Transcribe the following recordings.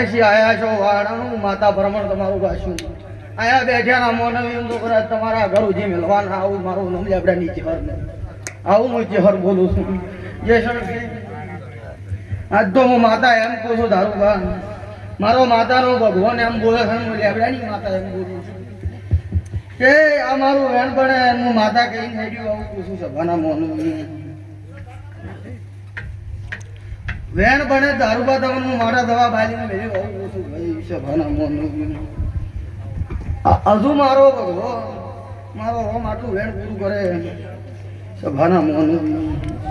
વેણેશી આયા છો વાળાનું માતા ભ્રમણ તમારું ગાશું આયા બેઠ્યાના મોનવી છોકરા તમારા ઘર ઉજી મેળવાના આવું મારું નામ લેબડાની ચહેર ને આવું હું ચહેર બોલું છું જે સર આજ તો હું માતા એમ કહું છું દારૂબા મારો માતાનો ભગવાન એમ બોલે છે હું લેબડાની માતા એમ બોલું છું કે આ મારું વેણ બને હું માતા કહીને હેડ્યું આવું કહું છું સભાના મોનવી વેણ બને દારૂબા તમને હું મારા દવા બાલીને મેળ્યું આવું કહું છું ભાઈ સભાના મોનવી હજુ મારો ભગવો મારો રોમ આટલું વેણ પૂરું કરે સભાના મોનવી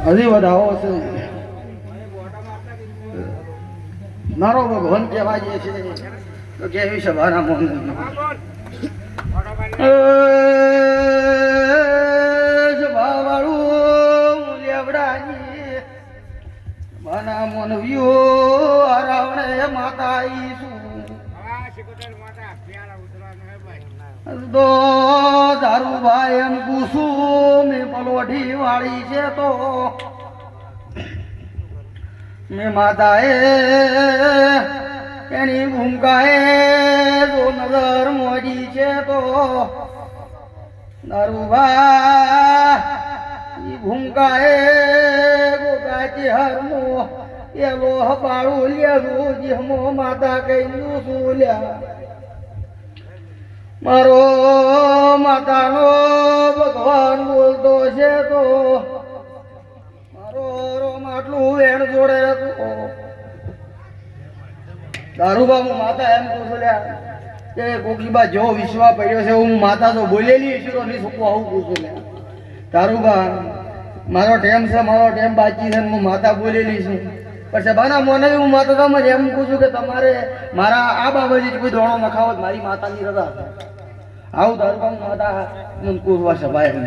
હજી વધાવો છે મારો ભગવાન કહેવા જે છે તો કેવી સભાના મોનવી સભા વાળું લેવડાની સભાના મોનવીઓ હરાવણે માતા ઈશું તો દારૂભાઈ એમ પૂછું મેં પલોઠી વાળી છે તો મેં માતાએ એની ભૂમકાએ જો નજર મોજી છે તો દારૂભાઈ ભૂમકાએ ગોગાચી હરમો એલો હપાળું લેવું જેમો માતા કઈ લ્યા મારો માતાનો ભગવાન બોલતો છે તો મારો રોમ આટલું વેણ જોડે તો દારૂબા હું માતા એમ કહું છું લ્યા કે કોકીબા જો વિશ્વા પડ્યો છે હું માતા તો બોલેલી ઈશ્વરો નહીં શકું આવું કહું છું લ્યા દારૂબા મારો ટેમ છે મારો ટેમ બાકી છે હું માતા બોલેલી છું પણ સભાના મોને હું માતા તમને એમ કહું છું કે તમારે મારા આ બાબતે કોઈ દોણો નખાવત મારી માતાની રજા આવું દારૂબા હું માતા હું કહું સભા એમ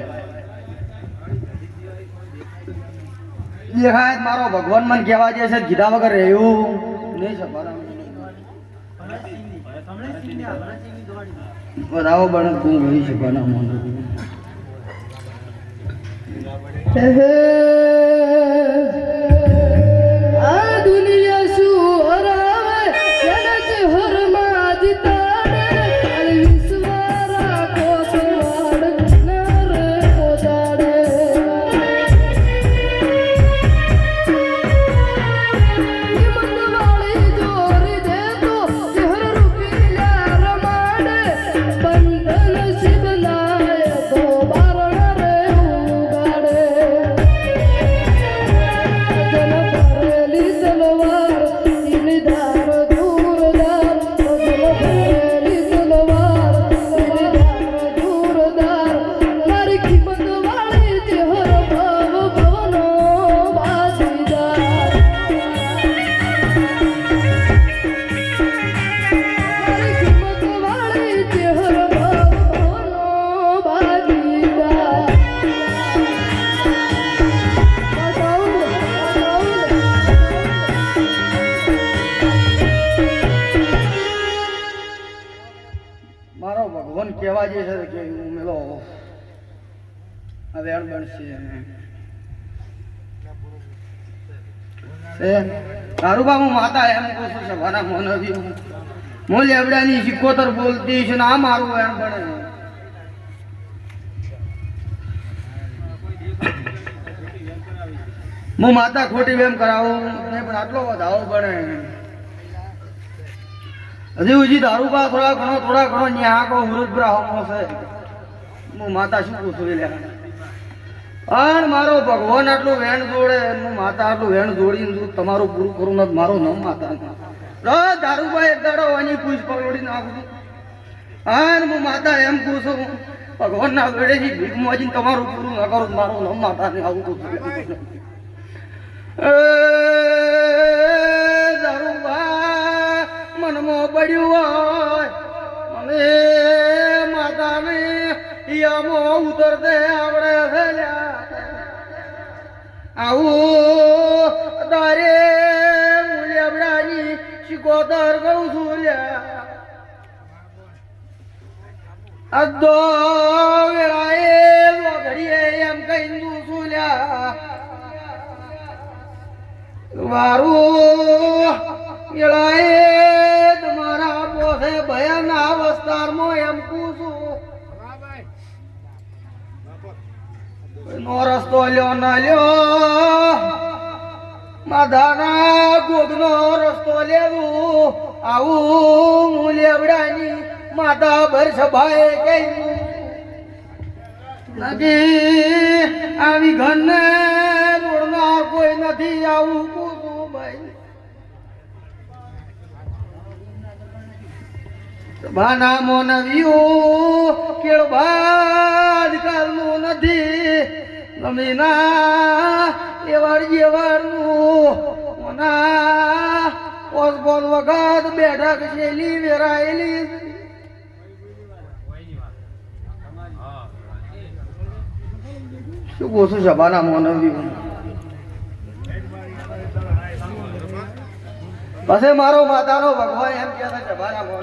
દેખાય મારો ભગવાન મને કહેવા જે છે કીધા વગર રહેવું નહીં સભાના બરાબર બને તું ગઈ સભાના મોને આ દુનિયા શું હરાવે જનત હરમાં જીતાડે વિશ્વા રાખો સવાડ નરે પોતાડે હિંમત વાળી જોરી દે તો ચહેર રૂપિયા રમાડે બંધન શિવ લાય તો બારણ રે ઉગાડે તલવાર ઇની ધાર દૂરદાર ભરેલી તલવાર ઇની ધાર દૂરદાર મારી કિંમત વાળી ચહેર ભાવ ભવનો બાજીદાર મારી કિંમત વાળી ચહેર ભાવ ભવનો બાજીદાર મારો ભગવાન કહેવા જે છે કે હું મેલો વેણ બનશે દારૂબા હું માતા એમ કહું છું સભાના મોનવી હું લેવડાની સિક્કોતર બોલતી છું ને આ મારું વેણ બને હું માતા ખોટી વેમ કરાવું પણ આટલો વધાવો બને હજી હજી દારૂબા થોડા ઘણો ન્યાકો વૃદ્ધરા હોમો છે હું માતા શું પૂછું લ્યા પણ મારો ભગવાન આટલું વેણ જોડે હું માતા આટલું વેણ જોડીને તમારું પૂરું કરું નથી મારું નામ માતા દારૂબા એક દાડો વાની પૂછ પકડી નાખું અને હું માતા એમ પૂછું ભગવાનના વેળેથી ભીખ મોજીને તમારું પૂરું ન કરું મારું નામ માતા ને આવું પૂછું દારૂબા મનમાં પડ્યું હોય મને માતાને યામો ઉતરતે આવડે છે આવું તારે મૂલ્યબડાની શિકોતર કહું છું લ્યા અદ્દો વેળાએ ઘડીએ એમ કઈ દઉં છું લ્યા વારું વેળાએ છે ભયાના વિસ્તારમાં એમ કહું છું નો રસ્તો લ્યો ના લ્યો માધાના ગોગનો રસ્તો લેવું આવું હું લેવડાની માતા ભર સભાએ કહ્યું નથી આવી ઘરને રોડનાર કોઈ નથી આવું કુસુમ ભાઈ બાના મોનવ્યું કેળબાદ કાલનું નથી ગમીના એવાડ જેવાડનું ઓના ઓસબોલ વખત બેઠક શેલી વેરાયેલી શું કહું છું સભાના મોનવ્યું પછી મારો માતાનો ભગવાન એમ કહે છે સભાના